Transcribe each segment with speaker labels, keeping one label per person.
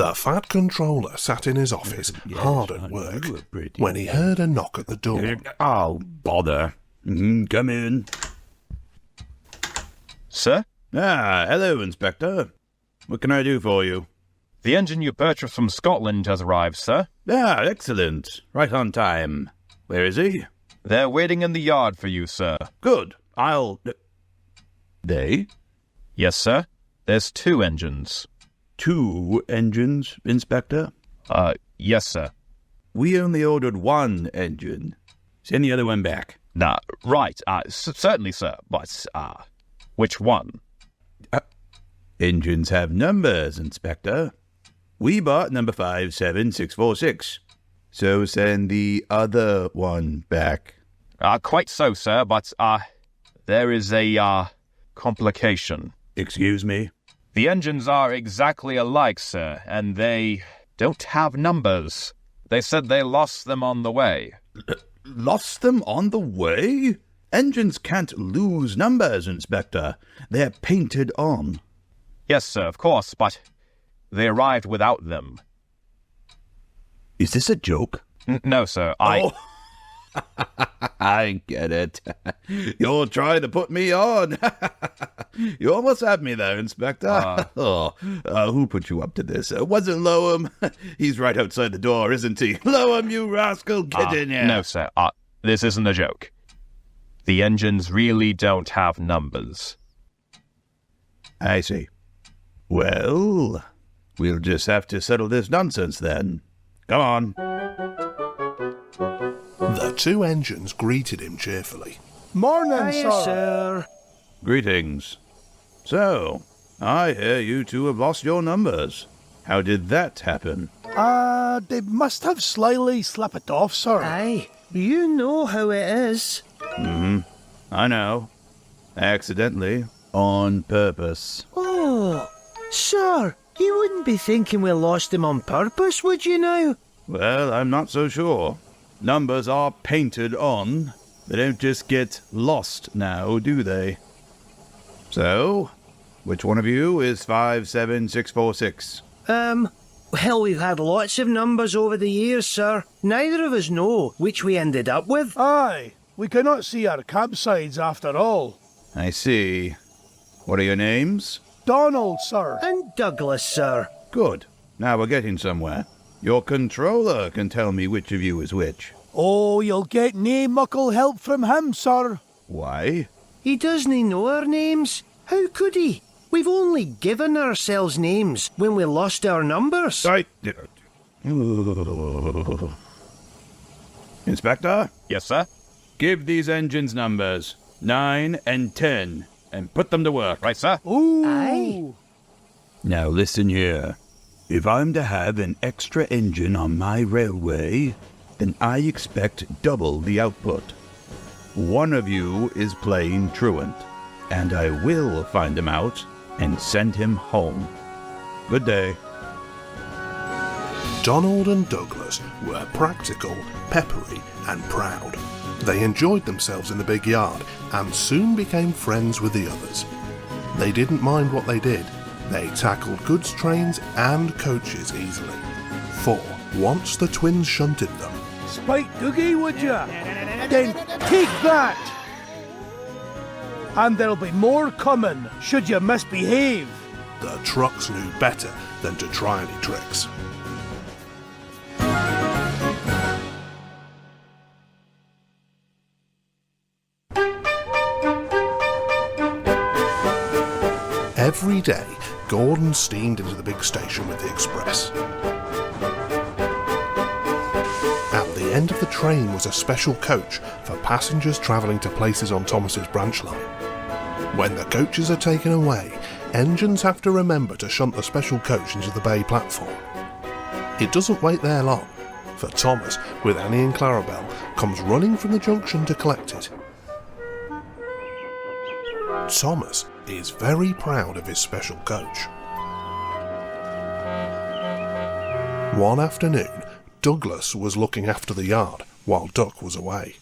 Speaker 1: The fat controller sat in his office, hard at work, when he heard a knock at the door.
Speaker 2: Oh, bother. Come in.
Speaker 3: Sir?
Speaker 2: Ah, hello, Inspector. What can I do for you?
Speaker 3: The engine you purchased from Scotland has arrived, sir.
Speaker 2: Ah, excellent. Right on time. Where is he?
Speaker 3: They're waiting in the yard for you, sir.
Speaker 2: Good. They?
Speaker 3: Yes, sir. There's 2 engines.
Speaker 2: 2 engines, Inspector?
Speaker 3: Yes, sir.
Speaker 2: We only ordered 1 engine. Send the other one back.
Speaker 3: Nah, right. Certainly, sir. But, which one?
Speaker 2: Engines have numbers, Inspector. We bought number 57646. So send the other one back.
Speaker 3: Quite so, sir, but, there is a, complication.
Speaker 2: Excuse me?
Speaker 3: The engines are exactly alike, sir, and they don't have numbers. They said they lost them on the way.
Speaker 2: Lost them on the way? Engines can't lose numbers, Inspector. They're painted on.
Speaker 3: Yes, sir, of course, but they arrived without them.
Speaker 2: Is this a joke?
Speaker 3: No, sir,
Speaker 2: Oh. I get it. You're trying to put me on. You almost had me there, Inspector. Who put you up to this? Wasn't Loam? He's right outside the door, isn't he? Loam, you rascal, get in here.
Speaker 3: No, sir, this isn't a joke. The engines really don't have numbers.
Speaker 2: I see. Well, we'll just have to settle this nonsense then. Come on.
Speaker 1: The 2 engines greeted him cheerfully.
Speaker 4: Morning,
Speaker 5: Hiya, sir.
Speaker 2: Greetings. So, I hear you 2 have lost your numbers. How did that happen?
Speaker 4: They must have slyly slipped it off, sir.
Speaker 5: Aye, you know how it is.
Speaker 2: I know. Accidentally. On purpose.
Speaker 5: Oh, sir, you wouldn't be thinking we lost them on purpose, would you now?
Speaker 2: Well, I'm not so sure. Numbers are painted on. They don't just get lost now, do they? So, which one of you is 57646?
Speaker 5: Well, we've had lots of numbers over the years, sir. Neither of us know which we ended up with.
Speaker 4: Aye, we cannot see our campsites after all.
Speaker 2: I see. What are your names?
Speaker 4: Donald, sir.
Speaker 5: And Douglas, sir.
Speaker 2: Good. Now we're getting somewhere. Your controller can tell me which of you is which.
Speaker 4: Oh, you'll get nae muckle help from him, sir.
Speaker 2: Why?
Speaker 5: He doesn't know our names. How could he? We've only given ourselves names when we lost our numbers.
Speaker 2: Inspector?
Speaker 3: Yes, sir?
Speaker 2: Give these engines numbers 9 and 10 and put them to work.
Speaker 3: Right, sir?
Speaker 4: Ooh.
Speaker 5: Aye.
Speaker 2: Now listen here. If I'm to have an extra engine on my railway, then I expect double the output. One of you is playing truant, and I will find him out and send him home. Good day.
Speaker 1: Donald and Douglas were practical, peppery, and proud. They enjoyed themselves in the big yard and soon became friends with the others. They didn't mind what they did. They tackled goods trains and coaches easily. For once the twins shunted them.
Speaker 4: Spike Doogie, would ya? Then take that! And there'll be more coming, should you misbehave.
Speaker 1: The trucks knew better than to try any tricks. Every day, Gordon steamed into the big station with the express. At the end of the train was a special coach for passengers travelling to places on Thomas's branch line. When the coaches are taken away, engines have to remember to shunt the special coach into the bay platform. It doesn't wait there long, for Thomas, with Annie and Clarabelle, comes running from the junction to collect it. Thomas is very proud of his special coach. One afternoon, Douglas was looking after the yard while Duck was away.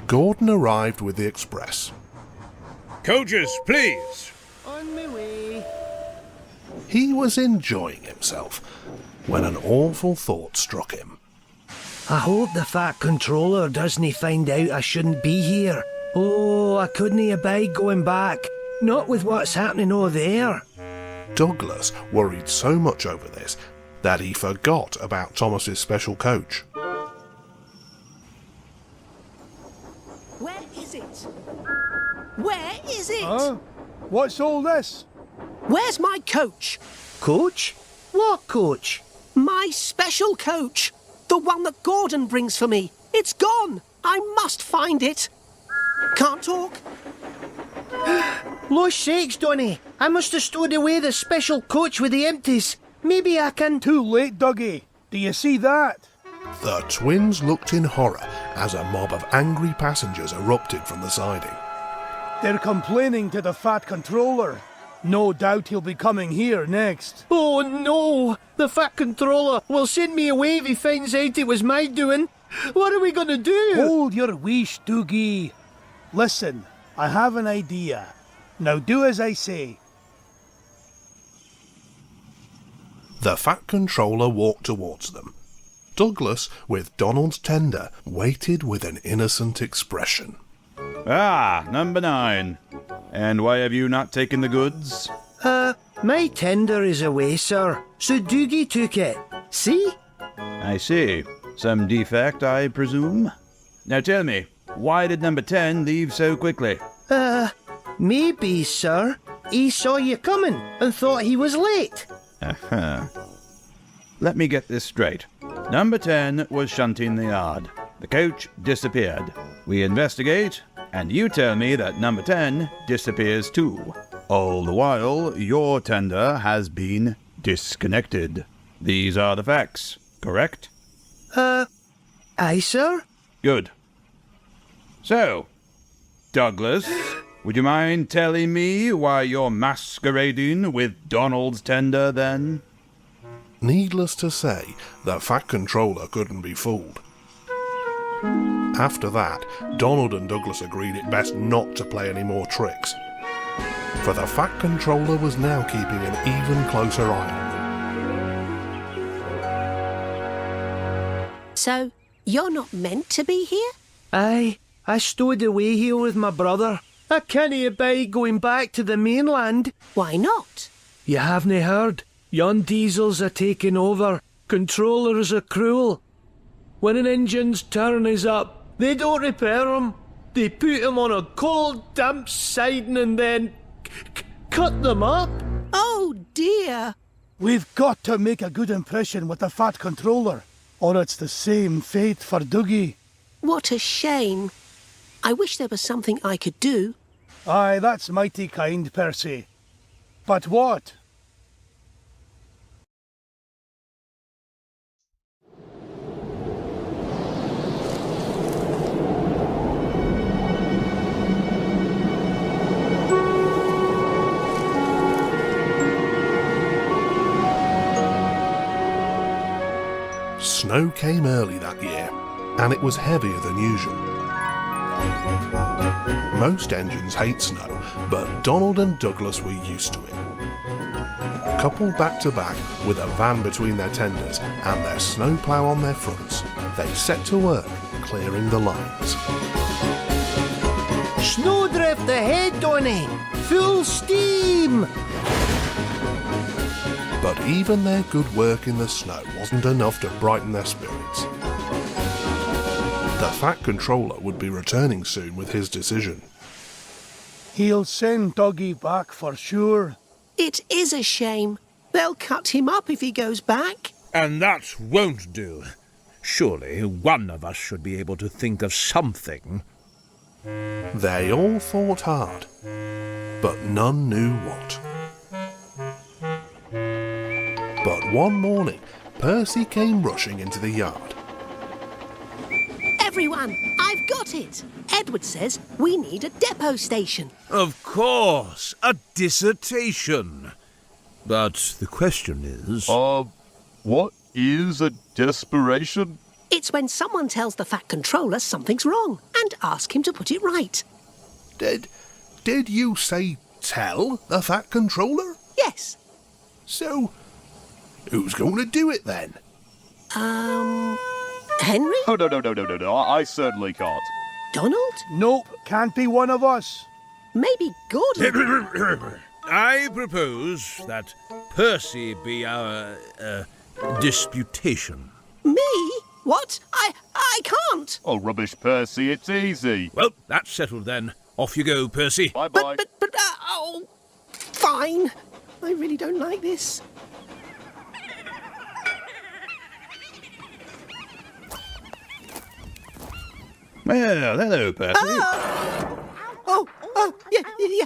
Speaker 1: Gordon arrived with the express.
Speaker 2: Coaches, please.
Speaker 5: On my way.
Speaker 1: He was enjoying himself when an awful thought struck him.
Speaker 5: I hope the fat controller doesn't find out I shouldn't be here. Oh, I couldn't abide going back. Not with what's happening over there.
Speaker 1: Douglas worried so much over this that he forgot about Thomas's special coach.
Speaker 6: Where is it? Where is it?
Speaker 4: Huh? What's all this?
Speaker 6: Where's my coach?
Speaker 5: Coach? What coach?
Speaker 6: My special coach. The one that Gordon brings for me. It's gone. I must find it. Can't talk.
Speaker 5: Lost sakes, Donny. I must have stowed away the special coach with the empties. Maybe I can...
Speaker 4: Too late, Dougie. Do you see that?
Speaker 1: The twins looked in horror as a mob of angry passengers erupted from the siding.
Speaker 4: They're complaining to the fat controller. No doubt he'll be coming here next.
Speaker 5: Oh no! The fat controller will send me away if he finds out it was my doing. What are we going to do?
Speaker 4: Hold your wish, Dougie. Listen, I have an idea. Now do as I say.
Speaker 1: The fat controller walked towards them. Douglas, with Donald's tender, waited with an innocent expression.
Speaker 2: Ah, number 9. And why have you not taken the goods?
Speaker 5: My tender is away, sir. So Doogie took it. See?
Speaker 2: I see. Some defect, I presume? Now tell me, why did number 10 leave so quickly?
Speaker 5: Maybe, sir. He saw you coming and thought he was late.
Speaker 2: Let me get this straight. Number 10 was shunting the yard. The coach disappeared. We investigate, and you tell me that number 10 disappears too. All the while, your tender has been disconnected. These are the facts, correct?
Speaker 5: Aye, sir?
Speaker 2: Good. So, Douglas, would you mind telling me why you're masquerading with Donald's tender then?
Speaker 1: Needless to say, the fat controller couldn't be fooled. After that, Donald and Douglas agreed it best not to play any more tricks, for the fat controller was now keeping an even closer eye on them.
Speaker 6: So, you're not meant to be here?
Speaker 5: Aye, I stowed away here with my brother. I can't abide going back to the mainland.
Speaker 6: Why not?
Speaker 5: You haven't heard? Yon diesels are taking over. Controllers are cruel. When an engine's turn is up, they don't repair 'em. They put 'em on a cold, damp siding and then cut them up.
Speaker 6: Oh dear.
Speaker 4: We've got to make a good impression with the fat controller, or it's the same fate for Dougie.
Speaker 6: What a shame. I wish there was something I could do.
Speaker 4: Aye, that's mighty kind, Percy. But what?
Speaker 1: Snow came early that year, and it was heavier than usual. Most engines hate snow, but Donald and Douglas were used to it. Coupled back to back with a van between their tenders and their snowplough on their fronts, they set to work clearing the lines.
Speaker 5: Snowdrift ahead, Donny! Full steam!
Speaker 1: But even their good work in the snow wasn't enough to brighten their spirits. The fat controller would be returning soon with his decision.
Speaker 4: He'll send Dougie back for sure.
Speaker 6: It is a shame. They'll cut him up if he goes back.
Speaker 7: And that won't do. Surely one of us should be able to think of something.
Speaker 1: They all thought hard, but none knew what. But one morning, Percy came rushing into the yard.
Speaker 6: Everyone, I've got it. Edward says we need a depot station.
Speaker 7: Of course, a dissertation. But the question is...
Speaker 3: What is a desperation?
Speaker 6: It's when someone tells the fat controller something's wrong and ask him to put it right.
Speaker 1: Did you say tell the fat controller?
Speaker 6: Yes.
Speaker 1: So, who's going to do it then?
Speaker 6: Henry?
Speaker 3: Oh, no. I certainly can't.
Speaker 6: Donald?
Speaker 4: Nope, can't be one of us.
Speaker 6: Maybe Gordon?
Speaker 7: I propose that Percy be our disputation.
Speaker 6: Me? What? I can't.
Speaker 3: Oh, rubbish, Percy, it's easy.
Speaker 7: Well, that's settled then. Off you go, Percy.
Speaker 3: Bye-bye.
Speaker 6: Fine. I really don't like this.
Speaker 2: Well, hello, Percy.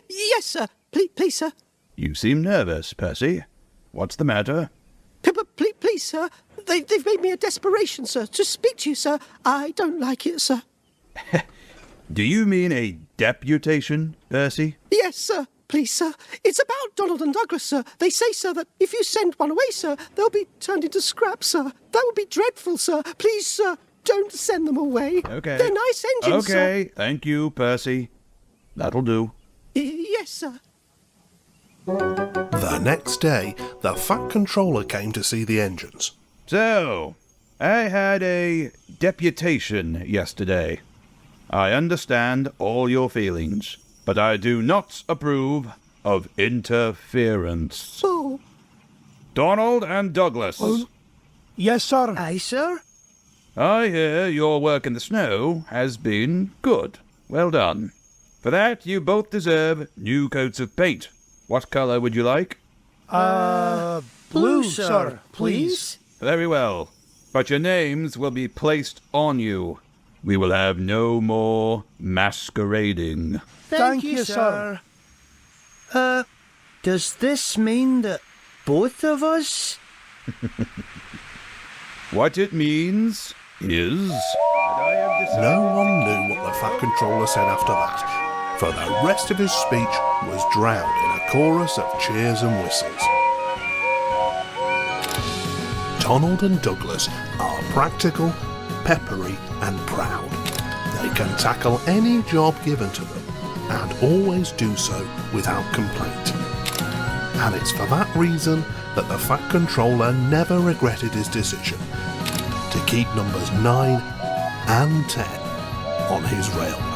Speaker 6: Yes, sir. Please, sir.
Speaker 2: You seem nervous, Percy. What's the matter?
Speaker 6: Please, sir. They've made me a desperation, sir, to speak to you, sir. I don't like it, sir.
Speaker 2: Do you mean a deputation, Percy?
Speaker 6: Yes, sir. Please, sir. It's about Donald and Douglas, sir. They say, sir, that if you send one away, sir, they'll be turned into scrap, sir. That would be dreadful, sir. Please, sir, don't send them away.
Speaker 2: Okay.
Speaker 6: They're nice engines, sir.
Speaker 2: Okay, thank you, Percy. That'll do.
Speaker 6: Yes, sir.
Speaker 1: The next day, the Fat Controller came to see the engines.
Speaker 2: So, I had a deputation yesterday. I understand all your feelings, but I do not approve of interference.
Speaker 6: Oh.
Speaker 2: Donald and Douglas,
Speaker 4: Yes, sir.
Speaker 5: Aye, sir.
Speaker 2: I hear your work in the snow has been good. Well done. For that, you both deserve new coats of paint. What colour would you like?
Speaker 4: Blue, sir, please.
Speaker 2: Very well. But your names will be placed on you. We will have no more masquerading.
Speaker 4: Thank you, sir.
Speaker 5: Does this mean that both of us?
Speaker 2: What it means is
Speaker 1: No one knew what the Fat Controller said after that, for the rest of his speech was drowned in a chorus of cheers and whistles. Donald and Douglas are practical, peppery and proud. They can tackle any job given to them, and always do so without complaint. And it's for that reason that the Fat Controller never regretted his decision to keep numbers 9 and 10 on his railway.